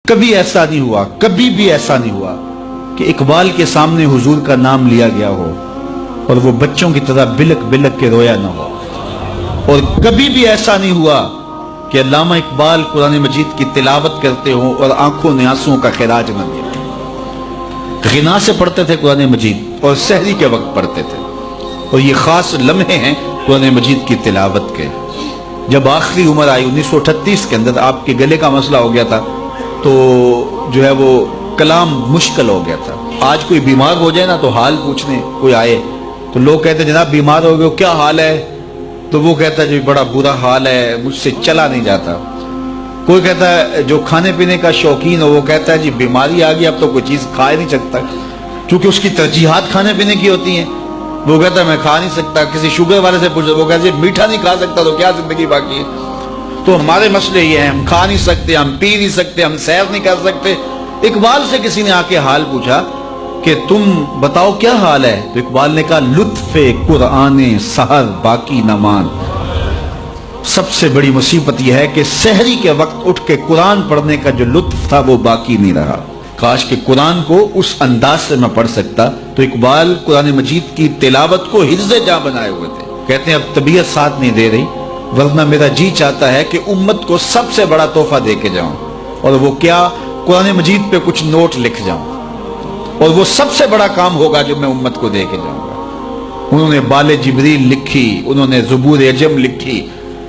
کبھی ایسا نہیں ہوا، کبھی بھی ایسا نہیں ہوا کہ اقبال کے سامنے حضور کا نام لیا گیا ہو اور وہ بچوں کی طرح بلک بلک کے رویا نہ ہو، اور کبھی بھی ایسا نہیں ہوا کہ علامہ اقبال قرآن مجید کی تلاوت کرتے ہوں اور آنکھوں نے آنسوؤں کا خراج نہ دے۔ غنا سے پڑھتے تھے قرآن مجید اور سحری کے وقت پڑھتے تھے، اور یہ خاص لمحے ہیں قرآن مجید کی تلاوت کے۔ جب آخری عمر آئی 1938 کے اندر، آپ کے گلے کا مسئلہ ہو گیا تھا، تو جو ہے وہ کلام مشکل ہو گیا تھا۔ آج کوئی بیمار ہو جائے نا تو حال پوچھنے کوئی آئے تو لوگ کہتے ہیں جناب بیمار ہو گئے، کیا حال ہے؟ تو وہ کہتا ہے جو بڑا برا حال ہے، مجھ سے چلا نہیں جاتا۔ کوئی کہتا ہے جو کھانے پینے کا شوقین ہو، وہ کہتا ہے جی بیماری آ گئی، اب تو کوئی چیز کھا ہی نہیں سکتا، کیونکہ اس کی ترجیحات کھانے پینے کی ہوتی ہیں۔ وہ کہتا ہے میں کھا نہیں سکتا۔ کسی شوگر والے سے پوچھو، وہ کہتا ہے میٹھا نہیں کھا سکتا تو کیا زندگی باقی ہے؟ تو ہمارے مسئلے یہ ہیں، ہم کھا نہیں سکتے، ہم پی نہیں سکتے، ہم سیر نہیں کر سکتے۔ اقبال سے کسی نے آ کے حال پوچھا کہ تم بتاؤ کیا حال ہے؟ تو اقبال نے کہا لطف قرآن سحر باقی نہ مان۔ سب سے بڑی مصیبت یہ ہے کہ سحری کے وقت اٹھ کے قرآن پڑھنے کا جو لطف تھا وہ باقی نہیں رہا۔ کاش کہ قرآن کو اس انداز سے میں پڑھ سکتا۔ تو اقبال قرآن مجید کی تلاوت کو حفظ جاں بنائے ہوئے تھے۔ کہتے ہیں اب طبیعت ساتھ نہیں دے رہی، ورنہ میرا جی چاہتا ہے کہ امت کو سب سے بڑا تحفہ دے کے جاؤں، اور وہ کیا؟ قرآن مجید پہ کچھ نوٹ لکھ جاؤں، اور وہ سب سے بڑا کام ہوگا جو میں امت کو دے کے جاؤں گا۔ انہوں نے بال جبریل لکھی، انہوں نے زبور عجم لکھی،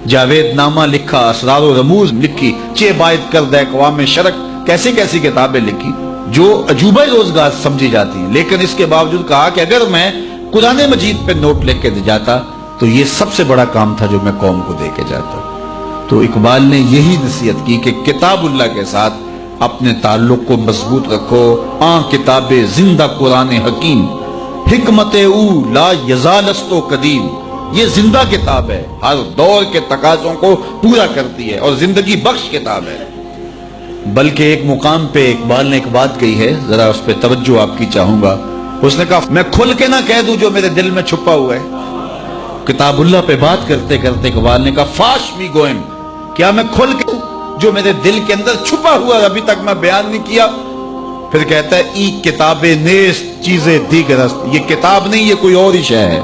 جاوید نامہ لکھا، اسرار و رموز لکھی، چھ باعث کردہ اقوام شرق، کیسی کیسی کتابیں لکھی جو عجوبہ روزگار سمجھی جاتی ہیں۔ لیکن اس کے باوجود کہا کہ اگر میں قرآن مجید پہ نوٹ لکھ کے جاتا تو یہ سب سے بڑا کام تھا جو میں قوم کو دے کے جاتا۔ تو اقبال نے یہی نصیحت کی کہ کتاب اللہ کے ساتھ اپنے تعلق کو مضبوط رکھو۔ کتاب زندہ قرآن حکیم، حکمت او لا یزالستو قدیم، یہ زندہ کتاب ہے، ہر دور کے تقاضوں کو پورا کرتی ہے اور زندگی بخش کتاب ہے۔ بلکہ ایک مقام پہ اقبال نے ایک بات کہی ہے، ذرا اس پہ توجہ آپ کی چاہوں گا۔ اس نے کہا میں کھل کے نہ کہہ دوں جو میرے دل میں چھپا ہوا ہے۔ کتاب اللہ پہ بات کرتے کرتے اقبال نے کہا فاش می گوئم، کیا میں کھل کے جو میرے دل کے اندر چھپا ہوا ابھی تک میں بیان نہیں کیا؟ پھر کہتا ہے ای کتاب نیست چیزیں دیگرست، یہ کتاب نہیں، یہ کوئی اور ہی شے ہے۔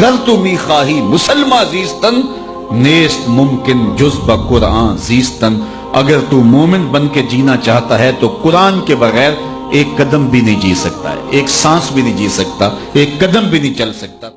گر تو می خواہی مسلمہ زیستن، نیست ممکن جز بقرآن زیستن، اگر تو مومن بن کے جینا چاہتا ہے تو قرآن کے بغیر ایک قدم بھی نہیں جی سکتا ہے، ایک سانس بھی نہیں جی سکتا، ایک قدم بھی نہیں چل سکتا۔